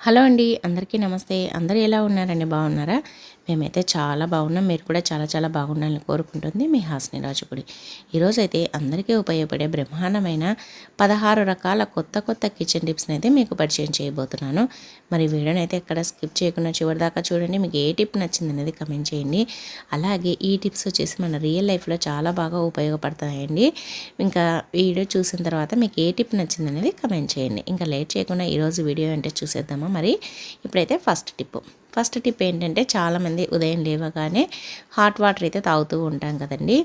Hello అండి, అందరికీ నమస్తే. అందరూ ఎలా ఉన్నారండి? బాగున్నారా? మేమైతే చాలా బాగున్నాం. మీరు కూడా చాలా చాలా బాగుండాలని కోరుకుంటుంది మీ హాస్ని రాజుగుడి. ఈరోజైతే అందరికీ ఉపయోగపడే బ్రహ్మాండమైన 16 రకాల కొత్త కొత్త కిచెన్ టిప్స్ని అయితే మీకు పరిచయం చేయబోతున్నాను. మరి వీడియోని అయితే ఎక్కడ స్కిప్ చేయకుండా చివరిదాకా చూడండి. మీకు ఏ టిప్ నచ్చింది అనేది కమెంట్ చేయండి. అలాగే ఈ టిప్స్ వచ్చేసి మన రియల్ లైఫ్లో చాలా బాగా ఉపయోగపడతాయండి. ఇంకా వీడియో చూసిన తర్వాత మీకు ఏ టిప్ నచ్చింది అనేది కమెంట్ చేయండి. ఇంకా లేట్ చేయకుండా ఈరోజు వీడియో అంటే చూసేద్దామా? మరి ఇప్పుడైతే ఫస్ట్ టిప్ ఏంటంటే, చాలామంది ఉదయం లేవగానే హాట్ వాటర్ అయితే తాగుతూ ఉంటాం కదండి.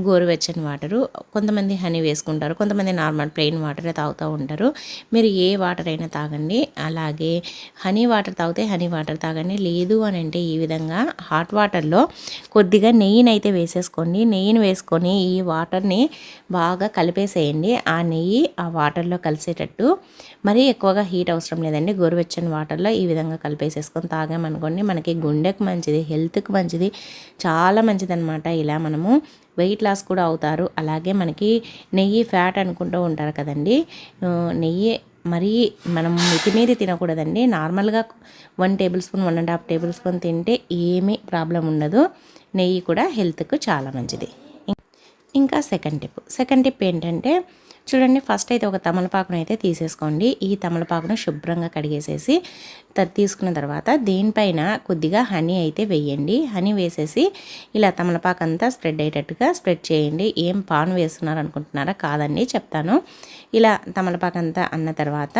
గోరువెచ్చని వాటరు, కొంతమంది హనీ వేసుకుంటారు, కొంతమంది నార్మల్ ప్లెయిన్ వాటరే తాగుతూ ఉంటారు. మీరు ఏ వాటర్ అయినా తాగండి. అలాగే హనీ వాటర్ తాగితే హనీ వాటర్ తాగండి. లేదు అని అంటే ఈ విధంగా హాట్ వాటర్లో కొద్దిగా నెయ్యిని అయితే వేసేసుకోండి. నెయ్యిని వేసుకొని ఈ వాటర్ని బాగా కలిపేసేయండి. ఆ నెయ్యి ఆ వాటర్లో కలిసేటట్టు. మరీ ఎక్కువగా హీట్ అవసరం లేదండి. గోరువెచ్చని వాటర్లో ఈ విధంగా కలిపేసేసుకొని తాగామనుకోండి, మనకి గుండెకు మంచిది, హెల్త్కి మంచిది, చాలా మంచిది అనమాట. ఇలా మనము వెయిట్ లాస్ కూడా అవుతారు. అలాగే మనకి నెయ్యి ఫ్యాట్ అనుకుంటూ ఉంటారు కదండి. నెయ్యి మరీ మనం మితిమీరి తినకూడదండి. నార్మల్గా 1 టేబుల్ స్పూన్ 1.5 టేబుల్ స్పూన్ తింటే ఏమీ ప్రాబ్లం ఉండదు. నెయ్యి కూడా హెల్త్కు చాలా మంచిది. ఇంకా సెకండ్ టిప్ ఏంటంటే, చూడండి, ఫస్ట్ అయితే ఒక తమలపాకును అయితే తీసేసుకోండి. ఈ తమలపాకును శుభ్రంగా కడిగేసేసి తీసుకున్న తర్వాత దీనిపైన కొద్దిగా హనీ అయితే వేయండి. హనీ వేసేసి ఇలా తమలపాకు అంతా స్ప్రెడ్ అయ్యేటట్టుగా స్ప్రెడ్ చేయండి. ఏం పాను వేస్తున్నారు అనుకుంటున్నారా? కాదండి, చెప్తాను. ఇలా తమలపాకు అంతా అన్న తర్వాత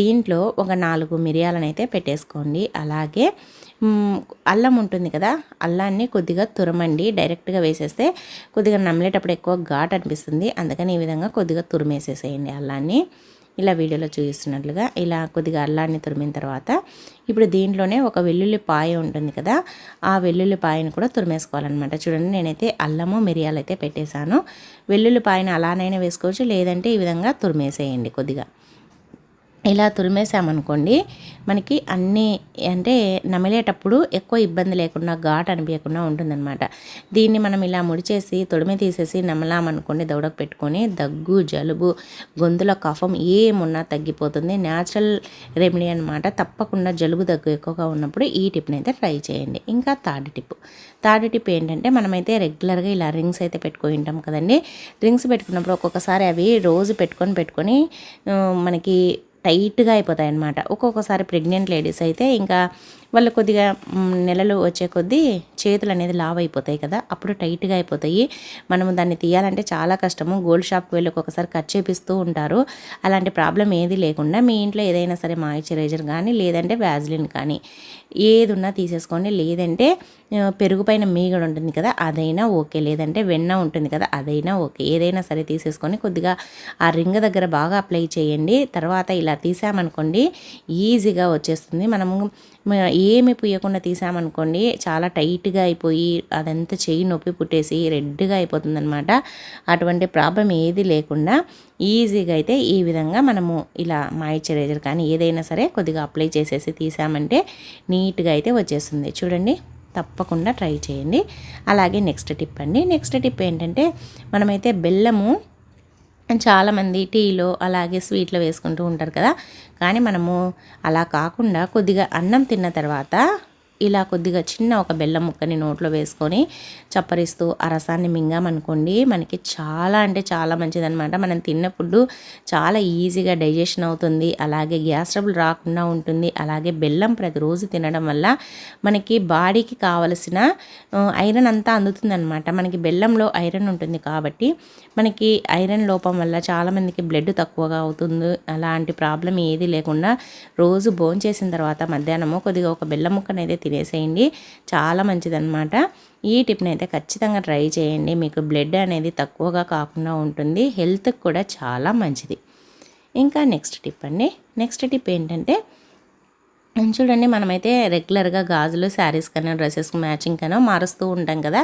దీంట్లో ఒక 4 మిరియాలను అయితే పెట్టేసుకోండి. అలాగే అల్లం ఉంటుంది కదా, అల్లాన్ని కొద్దిగా తురమండి. డైరెక్ట్గా వేసేస్తే కొద్దిగా నమిలేటప్పుడు ఎక్కువ ఘాట్ అనిపిస్తుంది. అందుకని ఈ విధంగా కొద్దిగా తురిమేసేసేయండి అల్లాన్ని. ఇలా వీడియోలో చూపిస్తున్నట్లుగా ఇలా కొద్దిగా అల్లాన్ని తురిమిన తర్వాత ఇప్పుడు దీంట్లోనే ఒక వెల్లుల్లిపాయ ఉంటుంది కదా, ఆ వెల్లుల్లిపాయను కూడా తురిమేసుకోవాలన్నమాట. చూడండి, నేనైతే అల్లము మిరియాలు అయితే పెట్టేశాను. వెల్లుల్లిపాయను అలానైనా వేసుకోవచ్చు, లేదంటే ఈ విధంగా తురిమేసేయండి. కొద్దిగా ఇలా తురిమేసామనుకోండి, మనకి అన్నీ అంటే నమిలేటప్పుడు ఎక్కువ ఇబ్బంది లేకుండా ఘాట్ అనిపించకుండా ఉంటుందన్నమాట. దీన్ని మనం ఇలా ముడిచేసి తొడిమి తీసేసి నమలామనుకోండి, దవడకు పెట్టుకొని దగ్గు, జలుబు, గొంతులో కఫం ఏమున్నా తగ్గిపోతుంది. న్యాచురల్ రెమెడీ అనమాట. తప్పకుండా జలుబు, దగ్గు ఎక్కువగా ఉన్నప్పుడు ఈ టిప్ని అయితే ట్రై చేయండి. ఇంకా థర్డ్ టిప్ ఏంటంటే, మనమైతే రెగ్యులర్గా ఇలా రింగ్స్ అయితే పెట్టుకొని ఉంటాం కదండి. రింగ్స్ పెట్టుకున్నప్పుడు ఒక్కొక్కసారి అవి రోజు పెట్టుకొని మనకి టైట్గా అయిపోతాయి అన్నమాట. ఒక్కొక్కసారి ప్రెగ్నెంట్ లేడీస్ అయితే ఇంకా వాళ్ళు కొద్దిగా నెలలు వచ్చే కొద్దీ చేతులు అనేది లావ్ అయిపోతాయి కదా, అప్పుడు టైట్గా అయిపోతాయి. మనము దాన్ని తీయాలంటే చాలా కష్టము. గోల్డ్ షాప్కి వెళ్ళి ఒక్కొక్కసారి కట్ చేపిస్తూ ఉంటారు. అలాంటి ప్రాబ్లం ఏది లేకుండా మీ ఇంట్లో ఏదైనా సరే మాయిశ్చరైజర్ కానీ, లేదంటే వ్యాజ్లిన్ కానీ ఏది ఉన్నా తీసేసుకోండి. లేదంటే పెరుగు పైన మీగడ ఉంటుంది కదా, అదైనా ఓకే. లేదంటే వెన్న ఉంటుంది కదా, అదైనా ఓకే. ఏదైనా సరే తీసేసుకొని కొద్దిగా ఆ రింగ్ దగ్గర బాగా అప్లై చేయండి. తర్వాత ఇలా తీసామనుకోండి, ఈజీగా వచ్చేస్తుంది. మనము ఏమి పుయ్యకుండా తీసామనుకోండి, చాలా టైట్గా అయిపోయి అదంతా చెయ్యి నొప్పి పుట్టేసి రెడ్గా అయిపోతుందన్నమాట. అటువంటి ప్రాబ్లం ఏది లేకుండా ఈజీగా అయితే ఈ విధంగా మనము ఇలా మాయిశ్చరైజర్ కానీ ఏదైనా సరే కొద్దిగా అప్లై చేసేసి తీసామంటే నీట్గా అయితే వచ్చేస్తుంది. చూడండి, తప్పకుండా ట్రై చేయండి. అలాగే నెక్స్ట్ టిప్ ఏంటంటే, మనమైతే బెల్లము చాలామంది టీలో అలాగే స్వీట్లో వేసుకుంటూ ఉంటారు కదా, కానీ మనము అలా కాకుండా కొద్దిగా అన్నం తిన్న తర్వాత ఇలా కొద్దిగా చిన్న ఒక బెల్లం ముక్కని నోట్లో వేసుకొని చప్పరిస్తూ ఆ రసాన్ని మింగామనుకోండి, మనకి చాలా అంటే చాలా మంచిదన్నమాట. మనం తిన్న ఫుడ్ చాలా ఈజీగా డైజెషన్ అవుతుంది. అలాగే గ్యాస్ ట్రబుల్ రాకుండా ఉంటుంది. అలాగే బెల్లం ప్రతిరోజు తినడం వల్ల మనకి బాడీకి కావలసిన ఐరన్ అంతా అందుతుందన్నమాట. మనకి బెల్లంలో ఐరన్ ఉంటుంది కాబట్టి మనకి ఐరన్ లోపం వల్ల చాలామందికి బ్లడ్ తక్కువగా అవుతుంది. అలాంటి ప్రాబ్లం ఏది లేకుండా రోజు భోంచేసిన తర్వాత మధ్యాహ్నము కొద్దిగా ఒక బెల్లం ముక్కనైతే తినేసేయండి. చాలా మంచిదన్నమాట. ఈ టిప్ని అయితే ఖచ్చితంగా ట్రై చేయండి. మీకు బ్లడ్ అనేది తక్కువగా కాకుండా ఉంటుంది. హెల్త్కి కూడా చాలా మంచిది. ఇంకా నెక్స్ట్ టిప్ ఏంటంటే, చూడండి మనమైతే రెగ్యులర్గా గాజులు శారీస్ కన్నా డ్రెస్సెస్కి మ్యాచింగ్ కన్నా మారుస్తూ ఉంటాం కదా.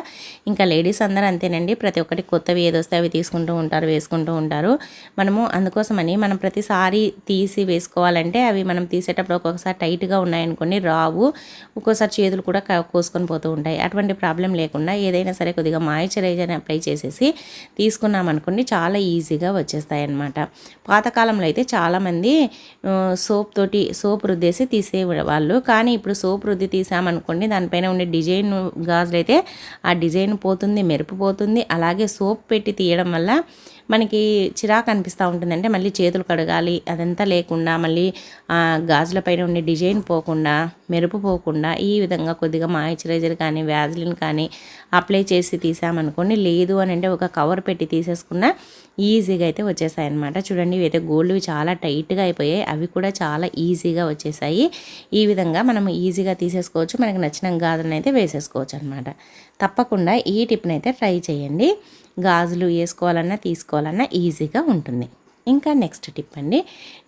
ఇంకా లేడీస్ అందరూ అంతేనండి, ప్రతి ఒక్కటి కొత్తవి ఏదొస్తే అవి తీసుకుంటూ ఉంటారు, వేసుకుంటూ ఉంటారు. మనము అందుకోసమని మనం ప్రతిసారి తీసి వేసుకోవాలంటే అవి మనం తీసేటప్పుడు ఒక్కొక్కసారి టైట్గా ఉన్నాయనుకోండి రావు, ఒక్కోసారి చేతులు కూడా కోసుకొని పోతూ ఉంటాయి. అటువంటి ప్రాబ్లం లేకుండా ఏదైనా సరే కొద్దిగా మాయిశ్చరైజర్ని అప్లై చేసేసి తీసుకున్నామనుకోండి చాలా ఈజీగా వచ్చేస్తాయి అన్నమాట. పాతకాలంలో అయితే చాలామంది సోప్ రుద్దేసి తీసేవాళ్ళు, కానీ ఇప్పుడు సోప్ రుద్ది తీసామనుకోండి దానిపైన ఉండే డిజైన్ గాజులు అయితే ఆ డిజైన్ పోతుంది, మెరుపు పోతుంది. అలాగే సోప్ పెట్టి తీయడం వల్ల మనకి చిరాకు అనిపిస్తూ ఉంటుంది. అంటే మళ్ళీ చేతులు కడగాలి, అదంతా లేకుండా మళ్ళీ గాజుల పైన ఉండే డిజైన్ పోకుండా, మెరుపు పోకుండా ఈ విధంగా కొద్దిగా మాయిశ్చరైజర్ కానీ వ్యాజిలిన్ కానీ అప్లై చేసి తీసామనుకోండి, లేదు అని అంటే ఒక కవర్ పెట్టి తీసేసుకున్న ఈజీగా అయితే వచ్చేసాయి అనమాట. చూడండి ఇవి అయితే గోల్డ్వి చాలా టైట్గా అయిపోయాయి, అవి కూడా చాలా ఈజీగా వచ్చేసాయి. ఈ విధంగా మనం ఈజీగా తీసేసుకోవచ్చు, మనకి నచ్చిన గాజులను అయితే వేసేసుకోవచ్చు అనమాట. తప్పకుండా ఈ టిప్ని అయితే ట్రై చేయండి. గాజులు వేసుకోవాలన్నా తీసుకోవాలన్నా ఈజీగా ఉంటుంది. ఇంకా నెక్స్ట్ టిప్ అండి.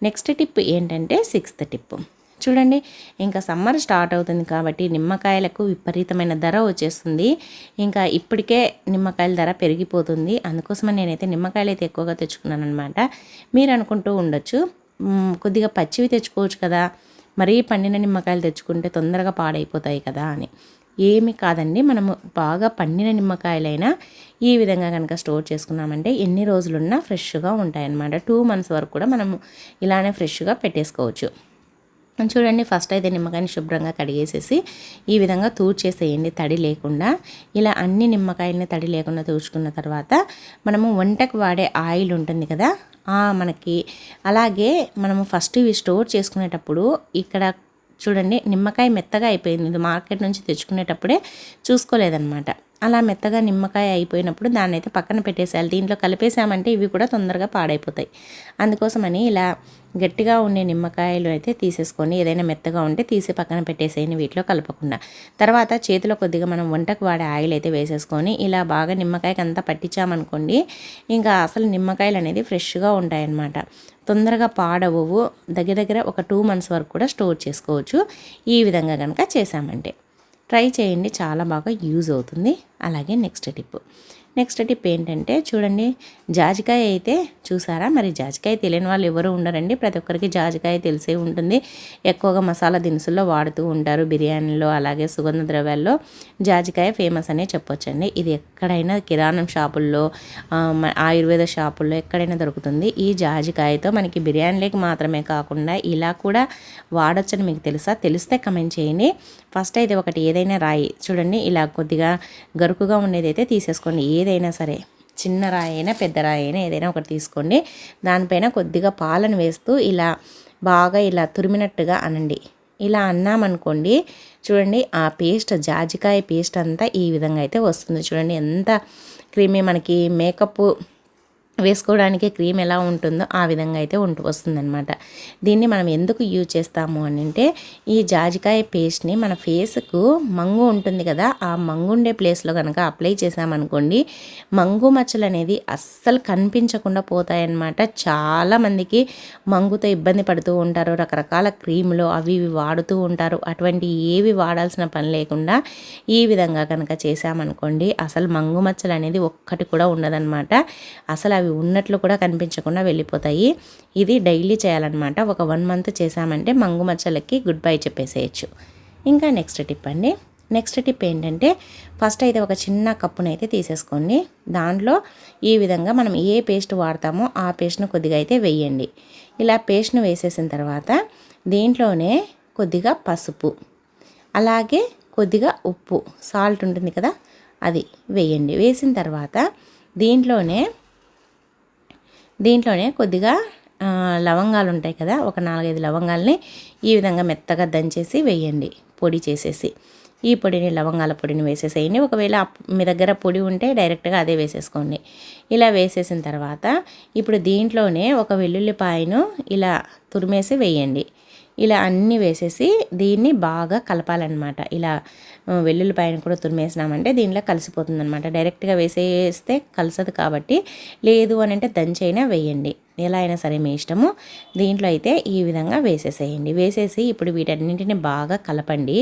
నెక్స్ట్ టిప్ ఏంటంటే 6th టిప్. చూడండి ఇంకా సమ్మర్ స్టార్ట్ అవుతుంది కాబట్టి నిమ్మకాయలకు విపరీతమైన ధర వచ్చేస్తుంది. ఇంకా ఇప్పటికే నిమ్మకాయల ధర పెరిగిపోతుంది. అందుకోసమని నేనైతే నిమ్మకాయలు అయితే ఎక్కువగా తెచ్చుకున్నాను అనమాట. మీరు అనుకుంటూ ఉండొచ్చు కొద్దిగా పచ్చివి తెచ్చుకోవచ్చు కదా, మరీ పండిన నిమ్మకాయలు తెచ్చుకుంటే తొందరగా పాడైపోతాయి కదా అని. ఏమి కాదండి, మనము బాగా పండిన నిమ్మకాయలైనా ఈ విధంగా కనుక స్టోర్ చేసుకున్నామంటే ఎన్ని రోజులున్నా ఫ్రెష్గా ఉంటాయన్నమాట. 2 months వరకు కూడా మనము ఇలానే ఫ్రెష్గా పెట్టేసుకోవచ్చు. చూడండి ఫస్ట్ అయితే నిమ్మకాయని శుభ్రంగా కడిగేసేసి ఈ విధంగా తూడ్చేసేయండి తడి లేకుండా. ఇలా అన్ని నిమ్మకాయలని తడి లేకుండా తూడ్చుకున్న తర్వాత మనము వంటకు వాడే ఆయిల్ ఉంటుంది కదా మనకి, అలాగే మనము ఫస్ట్ ఇవి స్టోర్ చేసుకునేటప్పుడు ఇక్కడ చూడండి నిమ్మకాయ మెత్తగా అయిపోయింది, ఇది మార్కెట్ నుంచి తెచ్చుకునేటప్పుడే చూసుకోలేదన్నమాట. అలా మెత్తగా నిమ్మకాయ అయిపోయినప్పుడు దాన్ని అయితే పక్కన పెట్టేసేయాలి. దీంట్లో కలిపేసామంటే ఇవి కూడా తొందరగా పాడైపోతాయి. అందుకోసమని ఇలా గట్టిగా ఉండే నిమ్మకాయలు అయితే తీసేసుకొని ఏదైనా మెత్తగా ఉంటే తీసి పక్కన పెట్టేసేయండి వీటిలో కలపకుండా. తర్వాత చేతిలో కొద్దిగా మనం వంటకు వాడే ఆయిల్ అయితే వేసేసుకొని ఇలా బాగా నిమ్మకాయకి అంతా పట్టించామనుకోండి, ఇంకా అసలు నిమ్మకాయలు అనేది ఫ్రెష్గా ఉంటాయన్నమాట. తొందరగా పాడవు. దగ్గర ఒక 2 months వరకు కూడా స్టోర్ చేసుకోవచ్చు ఈ విధంగా కనుక చేసామంటే. ట్రై చేయండి, చాలా బాగా యూజ్ అవుతుంది. అలాగే నెక్స్ట్ టిప్ ఏంటంటే చూడండి జాజికాయ అయితే చూసారా, మరి జాజికాయ తెలియని వాళ్ళు ఎవరు ఉండరండి, ప్రతి ఒక్కరికి జాజికాయ తెలిసే ఉంటుంది. ఎక్కువగా మసాలా దినుసుల్లో వాడుతూ ఉంటారు, బిర్యానీలో అలాగే సుగంధ ద్రవ్యాల్లో జాజికాయ ఫేమస్ అనే చెప్పొచ్చండి. ఇది ఎక్కడైనా కిరాణం షాపుల్లో ఆయుర్వేద షాపుల్లో ఎక్కడైనా దొరుకుతుంది. ఈ జాజికాయతో మనకి బిర్యానీలకు మాత్రమే కాకుండా ఇలా కూడా వాడొచ్చని మీకు తెలుసా? తెలిస్తే కమెంట్ చేయండి. ఫస్ట్ అయితే ఒకటి ఏదైనా రాయి చూడండి ఇలా కొద్దిగా గరుకుగా ఉండేది అయితే తీసేసుకోండి. ఏదైనా సరే చిన్న రాయి అయినా పెద్ద రాయి అయినా ఏదైనా ఒకటి తీసుకోండి. దానిపైన కొద్దిగా పాలను వేస్తూ ఇలా బాగా ఇలా తురిమినట్టుగా అనండి. ఇలా అన్నామనుకోండి చూడండి ఆ పేస్ట్ జాజికాయ పేస్ట్ అంతా ఈ విధంగా అయితే వస్తుంది. చూడండి ఎంత క్రీమీ, మనకి మేకప్ వేసుకోవడానికి క్రీమ్ ఎలా ఉంటుందో ఆ విధంగా అయితే వస్తుందన్నమాట. దీన్ని మనం ఎందుకు యూజ్ చేస్తాము అని అంటే ఈ జాజికాయ పేస్ట్ని మన ఫేస్కు మంగు ఉంటుంది కదా, ఆ మంగు ఉండే ప్లేస్లో కనుక అప్లై చేసామనుకోండి మంగు మచ్చలు అనేది అస్సలు కనిపించకుండా పోతాయన్నమాట. చాలామందికి మంగుతో ఇబ్బంది పడుతూ ఉంటారు, రకరకాల క్రీములు అవి ఇవి వాడుతూ ఉంటారు. అటువంటి ఏవి వాడాల్సిన పని లేకుండా ఈ విధంగా కనుక చేసామనుకోండి అసలు మంగు మచ్చలు అనేది ఒక్కటి కూడా ఉండదన్నమాట. అసలు అవి ఉన్నట్లు కూడా కనిపించకుండా వెళ్ళిపోతాయి. ఇది డైలీ చేయాలన్నమాట. ఒక 1 month చేసామంటే మంగు మచ్చలకి గుడ్ బై చెప్పేసేయచ్చు. ఇంకా నెక్స్ట్ టిప్ ఏంటంటే ఫస్ట్ అయితే ఒక చిన్న కప్పునైతే తీసేసుకోండి. దాంట్లో ఈ విధంగా మనం ఏ పేస్ట్ వాడతామో ఆ పేస్ట్ను కొద్దిగా అయితే వేయండి. ఇలా పేస్ట్ను వేసేసిన తర్వాత దీంట్లోనే కొద్దిగా పసుపు అలాగే కొద్దిగా ఉప్పు సాల్ట్ ఉంటుంది కదా అది వేయండి. వేసిన తర్వాత దీంట్లోనే కొద్దిగా లవంగాలు ఉంటాయి కదా, ఒక 4-5 లవంగాల్ని ఈ విధంగా మెత్తగా దంచేసి వేయండి, పొడి చేసేసి. ఈ పొడిని లవంగాల పొడిని వేసేసేయండి. ఒకవేళ మీ దగ్గర పొడి ఉంటే డైరెక్ట్గా అదే వేసేసుకోండి. ఇలా వేసేసిన తర్వాత ఇప్పుడు దీంట్లోనే ఒక వెల్లుల్లిపాయను ఇలా తురిమేసి వేయండి. ఇలా అన్నీ వేసేసి దీన్ని బాగా కలపాలన్నమాట. ఇలా వెల్లుల్లిపాయను కూడా తురిమేసినామంటే దీనిలో కలిసిపోతుంది అనమాట. డైరెక్ట్గా వేసేస్తే కలిసదు కాబట్టి, లేదు అని అంటే దంచైనా వేయండి, ఎలా అయినా సరే మీ ఇష్టము. దీంట్లో అయితే ఈ విధంగా వేసేసేయండి. వేసేసి ఇప్పుడు వీటన్నింటిని బాగా కలపండి.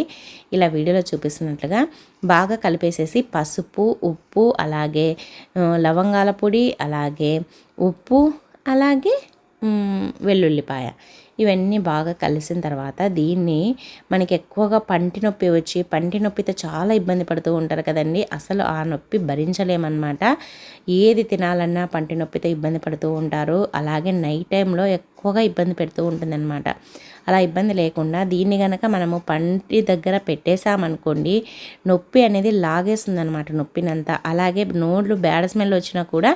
ఇలా వీడియోలో చూపిస్తున్నట్లుగా బాగా కలిపేసేసి పసుపు, ఉప్పు, అలాగే లవంగాల పొడి, అలాగే ఉప్పు, అలాగే వెల్లుల్లిపాయ ఇవన్నీ బాగా కలిసిన తర్వాత దీన్ని మనకి ఎక్కువగా పంటి నొప్పి వచ్చి పంటి నొప్పితో చాలా ఇబ్బంది పడుతూ ఉంటారు కదండి. అసలు ఆ నొప్పి భరించలేమన్నమాట. ఏది తినాలన్నా పంటి నొప్పితో ఇబ్బంది పడుతూ ఉంటారు. అలాగే నైట్ టైంలో ఎక్కువగా ఇబ్బంది పెడుతూ ఉంటుందన్నమాట. అలా ఇబ్బంది లేకుండా దీన్ని కనుక మనము పంటి దగ్గర పెట్టేసామనుకోండి, నొప్పి అనేది లాగేస్తుంది అనమాట, నొప్పినంతా. అలాగే నోట్లు బ్యాడ్ స్మెల్ వచ్చినా కూడా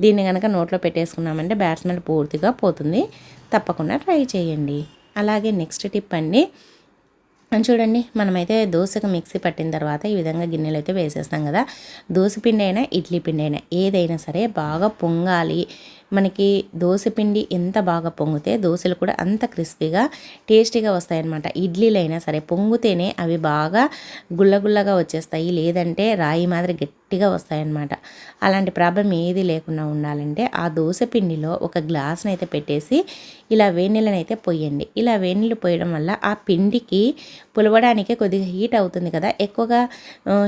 దీన్ని కనుక నోట్లో పెట్టేసుకున్నామంటే బ్యాడ్ స్మెల్ పూర్తిగా పోతుంది. తప్పకుండా ట్రై చేయండి. అలాగే నెక్స్ట్ టిప్ అండి, చూడండి మనమైతే దోశకు మిక్సీ పట్టిన తర్వాత ఈ విధంగా గిన్నెలు అయితే వేసేస్తాం కదా. దోశ పిండి అయినా ఇడ్లీ పిండి అయినా ఏదైనా సరే బాగా పొంగాలి. మనకి దోశపిండి ఎంత బాగా పొంగితే దోశలు కూడా అంత క్రిస్పీగా టేస్టీగా వస్తాయన్నమాట. ఇడ్లీలు అయినా సరే పొంగితేనే అవి బాగా గుల్లగుల్లగా వచ్చేస్తాయి, లేదంటే రాయి మాదిరి గట్టిగా వస్తాయన్నమాట. అలాంటి ప్రాబ్లం ఏది లేకుండా ఉండాలంటే ఆ దోశపిండిలో ఒక గ్లాస్ని అయితే పెట్టేసి ఇలా వేడినీళ్ళని అయితే పోయండి. ఇలా వేడినీళ్ళు పోయడం వల్ల ఆ పిండికి పులవడానికి కొద్దిగా హీట్ అవుతుంది కదా. ఎక్కువగా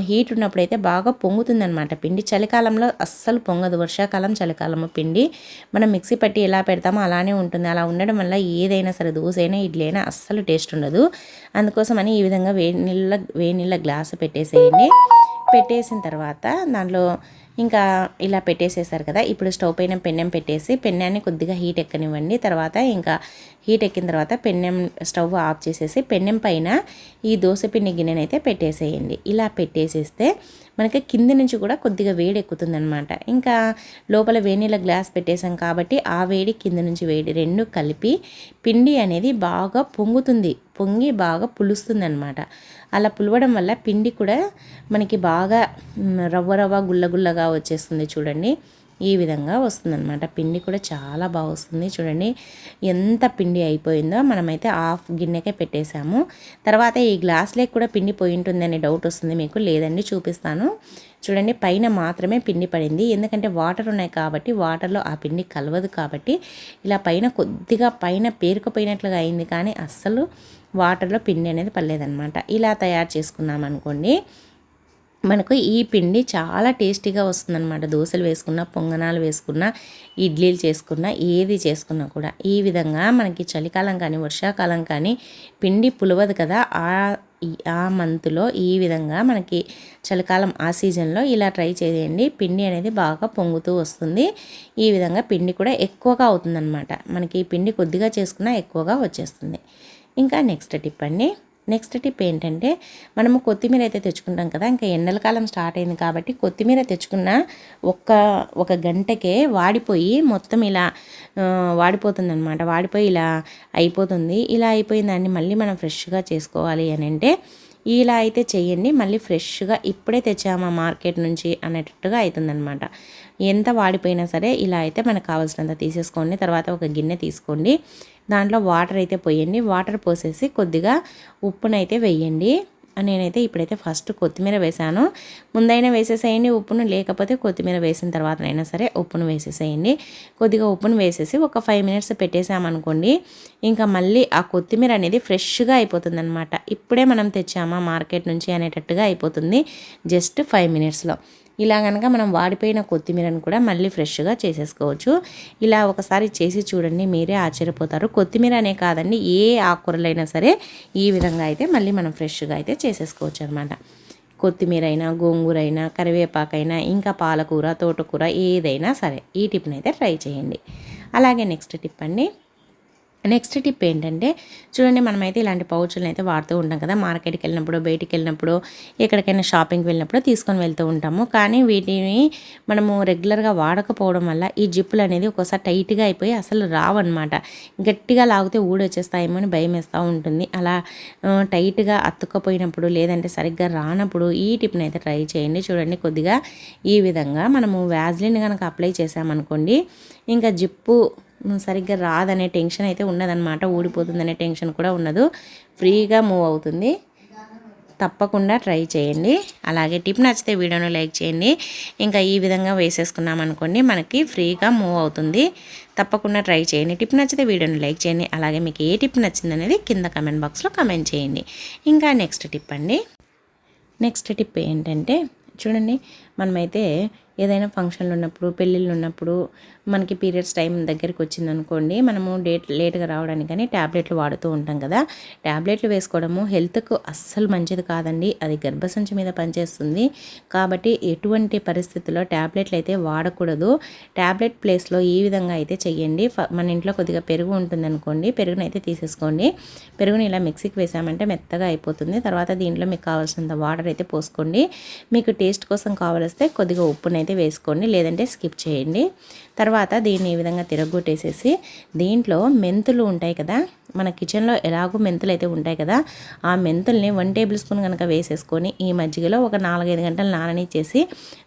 హీట్ ఉన్నప్పుడైతే బాగా పొంగుతుందన్నమాట పిండి. చలికాలంలో అస్సలు పొంగదు. వర్షాకాలం, చలికాలము పిండి మనం మిక్సీ పట్టి ఎలా పెడతామో అలానే ఉంటుంది. అలా ఉండడం వల్ల ఏదైనా సరే దోశ అయినా ఇడ్లీ అయినా అస్సలు టేస్ట్ ఉండదు. అందుకోసమని ఈ విధంగా వేడి నీళ్ళ గ్లాసు పెట్టేసేయండి. పెట్టేసిన తర్వాత దాంట్లో ఇంకా ఇలా పెట్టేసేసారు కదా. ఇప్పుడు స్టవ్ పైన పెన్నెం పెట్టేసి పెన్నాన్ని కొద్దిగా హీట్ ఎక్కనివ్వండి. తర్వాత ఇంకా హీట్ ఎక్కిన తర్వాత పెన్నెం స్టవ్ ఆఫ్ చేసేసి పెన్నెం పైన ఈ దోశపిండి గిన్నెని అయితే పెట్టేసేయండి. ఇలా పెట్టేసేస్తే మనకి కింది నుంచి కూడా కొద్దిగా వేడి ఎక్కుతుందనమాట. ఇంకా లోపల వేడినీళ్ళ గ్లాస్ పెట్టేసాం కాబట్టి ఆ వేడి కింద నుంచి వేడి రెండు కలిపి పిండి అనేది బాగా పొంగుతుంది, పొంగి బాగా పులుస్తుంది అనమాట. అలా పులవడం వల్ల పిండి కూడా మనకి బాగా రవ్వ గుల్లగుల్లగా వచ్చేస్తుంది. చూడండి ఈ విధంగా వస్తుందన్నమాట. పిండి కూడా చాలా బాగా వస్తుంది. చూడండి ఎంత పిండి అయిపోయిందో. మనమైతే హాఫ్ గిన్నెకే పెట్టేశాము. తర్వాత ఈ గ్లాస్లోకి కూడా పిండి పోయి ఉంటుందని డౌట్ వస్తుంది మీకు. లేదండి, చూపిస్తాను. చూడండి పైన మాత్రమే పిండి పడింది, ఎందుకంటే వాటర్ ఉన్నాయి కాబట్టి వాటర్లో ఆ పిండి కలవదు కాబట్టి ఇలా పైన కొద్దిగా పైన పేరుకుపోయినట్లుగా అయింది, కానీ అస్సలు వాటర్లో పిండి అనేది పడలేదన్నమాట. ఇలా తయారు చేసుకున్నాం అనుకోండి, మనకు ఈ పిండి చాలా టేస్టీగా వస్తుందన్నమాట. దోశలు వేసుకున్నా, పొంగనాలు వేసుకున్నా, ఇడ్లీలు చేసుకున్నా, ఏది చేసుకున్నా కూడా ఈ విధంగా మనకి చలికాలం కానీ వర్షాకాలం కానీ పిండి పులవదు కదా. ఆ మంత్లో ఈ విధంగా మనకి చలికాలం ఆ సీజన్లో ఇలా ట్రై చేయండి. పిండి అనేది బాగా పొంగుతూ వస్తుంది. ఈ విధంగా పిండి కూడా ఎక్కువగా అవుతుందన్నమాట. మనకి పిండి కొద్దిగా చేసుకున్నా ఎక్కువగా వచ్చేస్తుంది. ఇంకా నెక్స్ట్ టిప్ అండి, నెక్స్ట్ టిప్ ఏంటంటే మనము కొత్తిమీర అయితే తెచ్చుకుంటాం కదా. ఇంకా ఎండల కాలం స్టార్ట్ అయింది కాబట్టి కొత్తిమీర తెచ్చుకున్న ఒక గంటకే వాడిపోయి మొత్తం ఇలా వాడిపోతుంది అనమాట. వాడిపోయి ఇలా అయిపోతుంది. ఇలా అయిపోయిన దాన్ని మళ్ళీ మనం ఫ్రెష్గా చేసుకోవాలి అని అంటే ఇలా అయితే చేయండి. మళ్ళీ ఫ్రెష్గా ఇప్పుడే తెచ్చామా మార్కెట్ నుంచి అనేటట్టుగా అవుతుందన్నమాట. ఎంత వాడిపోయినా సరే ఇలా అయితే మనకు కావాల్సినంత తీసేసుకోండి. తర్వాత ఒక గిన్నె తీసుకోండి, దాంట్లో వాటర్ అయితే పోయండి. వాటర్ పోసేసి కొద్దిగా ఉప్పునైతే వేయండి. నేనైతే ఇప్పుడైతే ఫస్ట్ కొత్తిమీర వేసాను. ముందైనా వేసేసేయండి ఉప్పును, లేకపోతే కొత్తిమీర వేసిన తర్వాతనైనా సరే ఉప్పును వేసేసేయండి. కొద్దిగా ఉప్పును వేసేసి ఒక 5 మినిట్స్ పెట్టేసామనుకోండి, ఇంకా మళ్ళీ ఆ కొత్తిమీర అనేది ఫ్రెష్గా అయిపోతుంది అనమాట. ఇప్పుడే మనం తెచ్చామా మార్కెట్ నుంచి అనేటట్టుగా అయిపోతుంది జస్ట్ 5 మినిట్స్లో. ఇలా కనుక మనం వాడిపోయిన కొత్తిమీరను కూడా మళ్ళీ ఫ్రెష్గా చేసేసుకోవచ్చు. ఇలా ఒకసారి చేసి చూడండి, మీరే ఆశ్చర్యపోతారు. కొత్తిమీర అనే కాదండి, ఏ ఆకుకూరలైనా సరే ఈ విధంగా అయితే మళ్ళీ మనం ఫ్రెష్గా అయితే చేసేసుకోవచ్చు అనమాట. కొత్తిమీర అయినా, గోంగూర అయినా, కరివేపాకైనా, ఇంకా పాలకూర, తోటకూర ఏదైనా సరే ఈ టిప్ని అయితే ట్రై చేయండి. అలాగే నెక్స్ట్ టిప్ అండి, నెక్స్ట్ టిప్ ఏంటంటే చూడండి, మనమైతే ఇలాంటి పౌచులను అయితే వాడుతూ ఉంటాం కదా. మార్కెట్కి వెళ్ళినప్పుడు, బయటికి వెళ్ళినప్పుడు, ఎక్కడికైనా షాపింగ్కి వెళ్ళినప్పుడు తీసుకొని వెళ్తూ ఉంటాము. కానీ వీటిని మనము రెగ్యులర్గా వాడకపోవడం వల్ల ఈ జిప్పులు అనేది ఒక్కోసారి టైట్గా అయిపోయి అసలు రావన్నమాట. గట్టిగా లాగితే ఊడొచ్చేస్తాయేమో అని భయం వేస్తూ ఉంటుంది. అలా టైట్గా అతుక్కపోయినప్పుడు, లేదంటే సరిగ్గా రానప్పుడు ఈ టిప్ని అయితే ట్రై చేయండి. చూడండి కొద్దిగా ఈ విధంగా మనము వ్యాజ్లిన్ కనుక అప్లై చేసామనుకోండి, ఇంకా జిప్పు సరిగ్గా రాదనే టెన్షన్ అయితే ఉన్నదనమాట, ఊడిపోతుందనే టెన్షన్ కూడా ఉండదు, ఫ్రీగా మూవ్ అవుతుంది. తప్పకుండా ట్రై చేయండి. అలాగే టిప్ నచ్చితే వీడియోను లైక్ చేయండి. ఇంకా ఈ విధంగా వేసేసుకున్నాం అనుకోండి మనకి ఫ్రీగా మూవ్ అవుతుంది. తప్పకుండా ట్రై చేయండి. టిప్ నచ్చితే వీడియోను లైక్ చేయండి. అలాగే మీకు ఏ టిప్ నచ్చిందనేది కింద కమెంట్ బాక్స్లో కమెంట్ చేయండి. ఇంకా నెక్స్ట్ టిప్ అండి. నెక్స్ట్ టిప్ ఏంటంటే చూడండి, మనమైతే ఏదైనా ఫంక్షన్లు ఉన్నప్పుడు, పెళ్ళిళ్ళు ఉన్నప్పుడు, మనకి పీరియడ్స్ టైం దగ్గరికి వచ్చిందనుకోండి, మనము లేట్గా రావడానికి కానీ ట్యాబ్లెట్లు వాడుతూ ఉంటాం కదా. ట్యాబ్లెట్లు వేసుకోవడము హెల్త్కు అస్సలు మంచిది కాదండి. అది గర్భసంచి మీద పనిచేస్తుంది. కాబట్టి ఎటువంటి పరిస్థితుల్లో ట్యాబ్లెట్లు అయితే వాడకూడదు. ట్యాబ్లెట్ ప్లేస్లో ఈ విధంగా అయితే చెయ్యండి. మన ఇంట్లో కొద్దిగా పెరుగు ఉంటుందనుకోండి, పెరుగుని అయితే తీసేసుకోండి. పెరుగుని ఇలా మిక్సీకి వేసామంటే మెత్తగా అయిపోతుంది. తర్వాత దీంట్లో మీకు కావాల్సినంత వాటర్ అయితే పోసుకోండి. మీకు టేస్ట్ కోసం కావలిస్తే కొద్దిగా ఉప్పునైతే వేసుకోండి, లేదంటే స్కిప్ చేయండి. తర్వాత దీన్ని ఈ విధంగా తిరగొట్టేసేసి దీంట్లో మెంతులు ఉంటాయి కదా, మన కిచెన్లో ఎలాగో మెంతులు అయితే ఉంటాయి కదా, ఆ మెంతుల్ని 1 టేబుల్ స్పూన్ కనుక వేసేసుకొని ఈ మజ్జిగలో ఒక 4-5 గంటలు నాననిచ్చేసి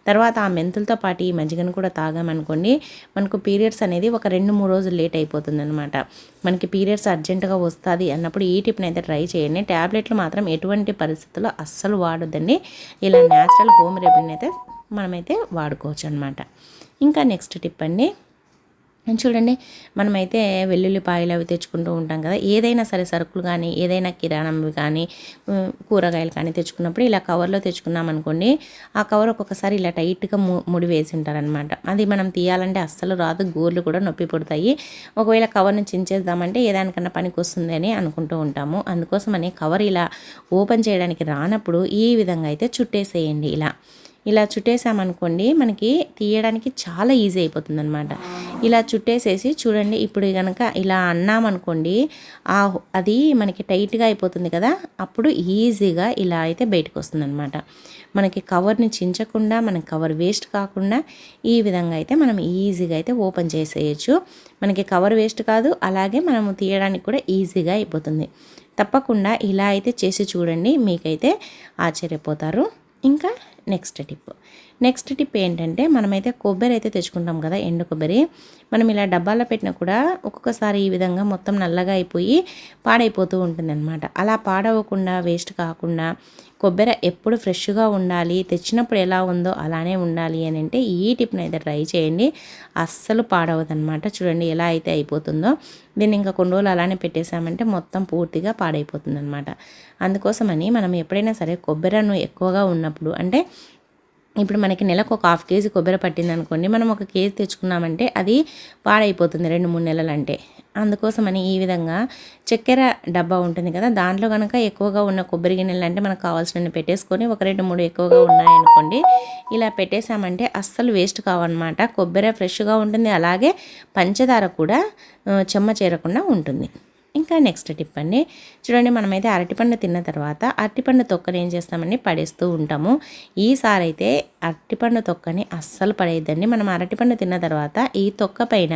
తర్వాత ఆ మెంతులతో పాటు ఈ మజ్జిగను కూడా తాగామనుకోండి, మనకు పీరియడ్స్ అనేది ఒక 2-3 రోజులు లేట్ అయిపోతుంది అనమాట. మనకి పీరియడ్స్ అర్జెంటుగా వస్తుంది అన్నప్పుడు ఈ టిప్ని అయితే ట్రై చేయండి. ట్యాబ్లెట్లు మాత్రం ఎటువంటి పరిస్థితుల్లో అస్సలు వాడొద్దండి. ఇలా న్యాచురల్ హోమ్ రెమెడీని అయితే మనమైతే వాడుకోవచ్చు అనమాట. ఇంకా నెక్స్ట్ టిప్ అండి. చూడండి, మనమైతే వెల్లుల్లిపాయలు అవి తెచ్చుకుంటూ ఉంటాం కదా, ఏదైనా సరే సరుకులు కానీ ఏదైనా కిరాణంవి కానీ కూరగాయలు కానీ తెచ్చుకున్నప్పుడు ఇలా కవర్లో తెచ్చుకున్నాం అనుకోండి, ఆ కవర్ ఒక్కొక్కసారి ఇలా టైట్గా ముడి వేసి ఉంటారనమాట. అది మనం తీయాలంటే అస్సలు రాదు, గోర్లు కూడా నొప్పి పుడతాయి. ఒకవేళ కవర్ని చించేద్దామంటే ఏదానికన్నా పనికి వస్తుంది అని అనుకుంటూ ఉంటాము. అందుకోసమని కవర్ ఇలా ఓపెన్ చేయడానికి రానప్పుడు ఈ విధంగా అయితే చుట్టేసేయండి. ఇలా చుట్టేసామనుకోండి మనకి తీయడానికి చాలా ఈజీ అయిపోతుంది అనమాట. ఇలా చుట్టేసేసి చూడండి, ఇప్పుడు కనుక ఇలా అన్నామనుకోండి అది మనకి టైట్గా అయిపోతుంది కదా, అప్పుడు ఈజీగా ఇలా అయితే బయటకు వస్తుంది అనమాట. మనకి కవర్ని చించకుండా, మనకి కవర్ వేస్ట్ కాకుండా ఈ విధంగా అయితే మనం ఈజీగా అయితే ఓపెన్ చేసేయచ్చు. మనకి కవర్ వేస్ట్ కాదు, అలాగే మనము తీయడానికి కూడా ఈజీగా అయిపోతుంది. తప్పకుండా ఇలా అయితే చేసి చూడండి, మీకైతే ఆశ్చర్యపోతారు. ఇంకా నెక్స్ట్ టిప్ ఏంటంటే, మనమైతే కొబ్బరి అయితే తెచ్చుకుంటాం కదా, ఎండు కొబ్బరి. మనం ఇలా డబ్బాలో పెట్టినా కూడా ఒక్కొక్కసారి ఈ విధంగా మొత్తం నల్లగా అయిపోయి పాడైపోతూ ఉంటుంది అనమాట. అలా పాడవకుండా, వేస్ట్ కాకుండా కొబ్బరి ఎప్పుడు ఫ్రెష్గా ఉండాలి, తెచ్చినప్పుడు ఎలా ఉందో అలానే ఉండాలి అని అంటే ఈ టిప్ని అయితే ట్రై చేయండి. అస్సలు పాడవదనమాట. చూడండి ఎలా అయితే అయిపోతుందో. దీన్ని ఇంకా కొన్ని రోజులు అలానే పెట్టేసామంటే మొత్తం పూర్తిగా పాడైపోతుంది అనమాట. అందుకోసమని మనం ఎప్పుడైనా సరే కొబ్బరిను ఎక్కువగా ఉన్నప్పుడు, అంటే ఇప్పుడు మనకి నెలకు ఒక 1/2 కేజీ కొబ్బరి పట్టింది అనుకోండి, మనం 1 కేజీ తెచ్చుకున్నామంటే అది పాడైపోతుంది 2-3 నెలలు అంటే. అందుకోసమని ఈ విధంగా చక్కెర డబ్బా ఉంటుంది కదా, దాంట్లో కనుక ఎక్కువగా ఉన్న కొబ్బరి గిన్నెలు అంటే మనకు కావాల్సినవి పెట్టేసుకొని 1-2-3 ఎక్కువగా ఉన్నాయనుకోండి, ఇలా పెట్టేసామంటే అస్సలు వేస్ట్ కావన్నమాట. కొబ్బరి ఫ్రెష్గా ఉంటుంది, అలాగే పంచదార కూడా చెమ్మ చేరకుండా ఉంటుంది. ఇంకా నెక్స్ట్ టిప్ అండి. చూడండి, మనమైతే అరటిపండు తిన్న తర్వాత అరటిపండు తొక్కని ఏం చేస్తామండి, పడేస్తూ ఉంటాము. ఈసారి అయితే అరటిపండు తొక్కని అస్సలు పడేయద్దండి. మనం అరటిపండు తిన్న తర్వాత ఈ తొక్క పైన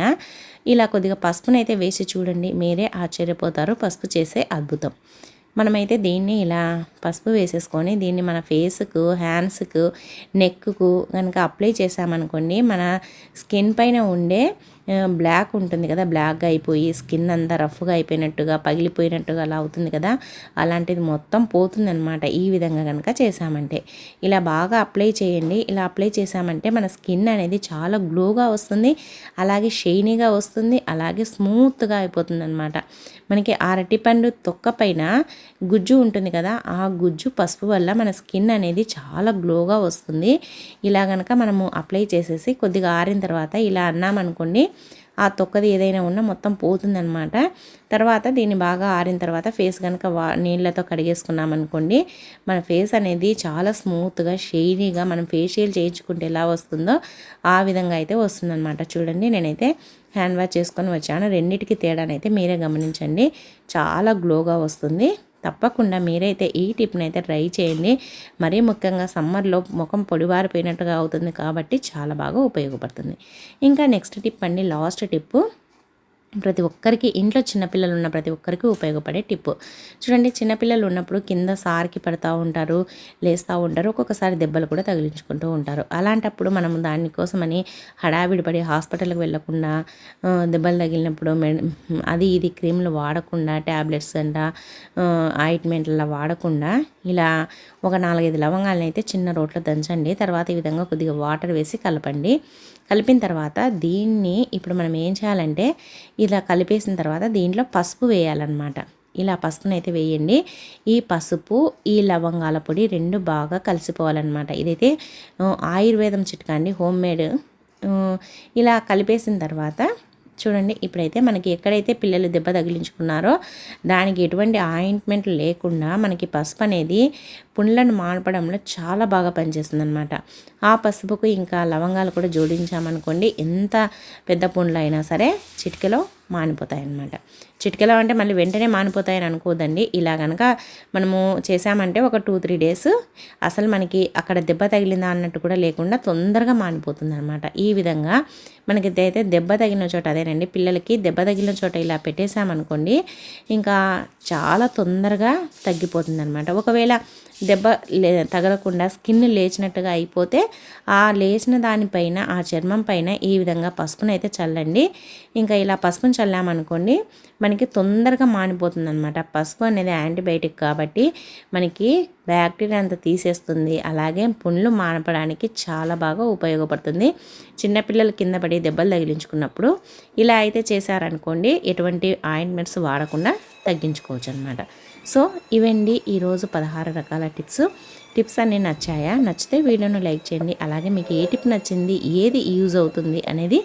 ఇలా కొద్దిగా పసుపునైతే వేసి చూడండి, మీరే ఆశ్చర్యపోతారు. పసుపు చేసే అద్భుతం. మనమైతే దీన్ని ఇలా పసుపు వేసేసుకొని దీన్ని మన ఫేస్కు, హ్యాండ్స్కు, నెక్కు కనుక అప్లై చేసామనుకోండి, మన స్కిన్ పైన ఉండే బ్లాక్ ఉంటుంది కదా, బ్లాక్గా అయిపోయి స్కిన్ అంతా రఫ్గా అయిపోయినట్టుగా, పగిలిపోయినట్టుగా అలా అవుతుంది కదా, అలాంటిది మొత్తం పోతుందన్నమాట ఈ విధంగా కనుక చేసామంటే. ఇలా బాగా అప్లై చేయండి. ఇలా అప్లై చేసామంటే మన స్కిన్ అనేది చాలా గ్లోగా వస్తుంది, అలాగే షైనీగా వస్తుంది, అలాగే స్మూత్గా అయిపోతుంది అనమాట. మనకి అరటిపండు తొక్క పైన గుజ్జు ఉంటుంది కదా, ఆ గుజ్జు పసుపు వల్ల మన స్కిన్ అనేది చాలా గ్లోగా వస్తుంది. ఇలా కనుక మనము అప్లై చేసేసి కొద్దిగా ఆరిన తర్వాత ఇలా అన్నామనుకోండి, ఆ తొక్కది ఏదైనా ఉన్నా మొత్తం పోతుందన్నమాట. తర్వాత దీన్ని బాగా ఆరిన తర్వాత ఫేస్ కనుక నీళ్ళతో కడిగేసుకున్నామనుకోండి, మన ఫేస్ అనేది చాలా స్మూత్గా, షైనీగా మనం ఫేషియల్ చేయించుకుంటే ఎలా వస్తుందో ఆ విధంగా అయితే వస్తుందన్నమాట. చూడండి, నేనైతే హ్యాండ్ వాష్ చేసుకొని వచ్చాను. రెండింటికి తేడానైతే మీరే గమనించండి, చాలా గ్లోగా వస్తుంది. తప్పకుండా మీరైతే ఈ టిప్ని అయితే ట్రై చేయండి. మరీ ముఖ్యంగా సమ్మర్లో ముఖం పొడిబారిపోయినట్టుగా అవుతుంది కాబట్టి చాలా బాగా ఉపయోగపడుతుంది. ఇంకా నెక్స్ట్ టిప్ అండి, లాస్ట్ టిప్పు. ప్రతి ఒక్కరికి ఇంట్లో చిన్నపిల్లలు ఉన్న ప్రతి ఒక్కరికి ఉపయోగపడే టిప్పు. చూడండి, చిన్నపిల్లలు ఉన్నప్పుడు కింద సార్కి పడతా ఉంటారు, లేస్తూ ఉంటారు, ఒక్కొక్కసారి దెబ్బలు కూడా తగిలించుకుంటూ ఉంటారు. అలాంటప్పుడు మనం దానికోసమని హడావిడి పడి హాస్పిటల్కి వెళ్ళకుండా దెబ్బలు తగిలినప్పుడు అది ఇది క్రీమ్లు వాడకుండా, ట్యాబ్లెట్స్ అంట, ఆయింట్మెంట్ల వాడకుండా ఇలా ఒక 4-5 లవంగాలను అయితే చిన్న రోట్లో దంచండి. తర్వాత ఈ విధంగా కొద్దిగా వాటర్ వేసి కలపండి. కలిపిన తర్వాత దీన్ని ఇప్పుడు మనం ఏం చేయాలంటే ఇలా కలిపేసిన తర్వాత దీంట్లో పసుపు వేయాలన్నమాట. ఇలా పసుపునైతే వేయండి. ఈ పసుపు, ఈ లవంగాల పొడి 2 బాగా కలిసిపోవాలన్నమాట. ఇదైతే ఆయుర్వేదం చిట్కా అండి, హోమ్ మేడ్. ఇలా కలిపేసిన తర్వాత చూడండి, ఇప్పుడైతే మనకి ఎక్కడైతే పిల్లలు దెబ్బ తగిలించుకున్నారో దానికి ఎటువంటి ఆయింట్మెంట్ లేకుండా మనకి పసుపు అనేది పుండ్లను మాన్పడంలో చాలా బాగా పనిచేస్తుంది అనమాట. ఆ పసుపుకు ఇంకా లవంగాలు కూడా జోడించామనుకోండి, ఎంత పెద్ద పుండ్లు అయినా సరే చిటికెలో మానిపోతాయి అన్నమాట. చిటికెలో అంటే మళ్ళీ వెంటనే మానిపోతాయని అనుకోదండి. ఇలా కనుక మనము చేసామంటే ఒక 2-3 డేస్ అసలు మనకి అక్కడ దెబ్బ తగిలిందా అన్నట్టు కూడా లేకుండా తొందరగా మానిపోతుంది అనమాట. ఈ విధంగా మనకి అయితే దెబ్బ తగిలిన చోట, అదేనండి పిల్లలకి దెబ్బ తగిలిన చోట ఇలా పెట్టేసామనుకోండి, ఇంకా చాలా తొందరగా తగ్గిపోతుంది అనమాట. ఒకవేళ దెబ్బ తగలకుండా స్కిన్ లేచినట్టుగా అయిపోతే ఆ లేచిన దానిపైన, ఆ చర్మం పైన ఈ విధంగా పసుపునైతే చల్లండి. ఇంకా ఇలా పసుపును చల్లామనుకోండి మనకి తొందరగా మానిపోతుంది అనమాట. పసుపు అనేది యాంటీబయాటిక్ కాబట్టి మనకి బ్యాక్టీరియా అంతా తీసేస్తుంది. అలాగే పుండ్లు మానపడానికి చాలా బాగా ఉపయోగపడుతుంది. చిన్నపిల్లలు కింద పడి దెబ్బలు తగిలించుకున్నప్పుడు ఇలా అయితే చేశారనుకోండి, ఎటువంటి ఆయింట్మెంట్స్ వాడకుండా తగ్గించుకోవచ్చు అనమాట. సో ఇవండి ఈరోజు 16 రకాల టిప్స్ అన్నీ నచ్చాయా? నచ్చితే వీడియోను లైక్ చేయండి. అలాగే మీకు ఏ టిప్ నచ్చింది, ఏది యూజ్ అవుతుంది అనేది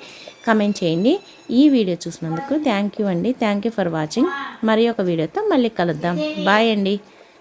కమెంట్ చేయండి. ఈ వీడియో చూసినందుకు థ్యాంక్ యూ అండి. Thank you for watching. మరి ఒక వీడియోతో మళ్ళీ కలుద్దాం. బాయ్ అండి.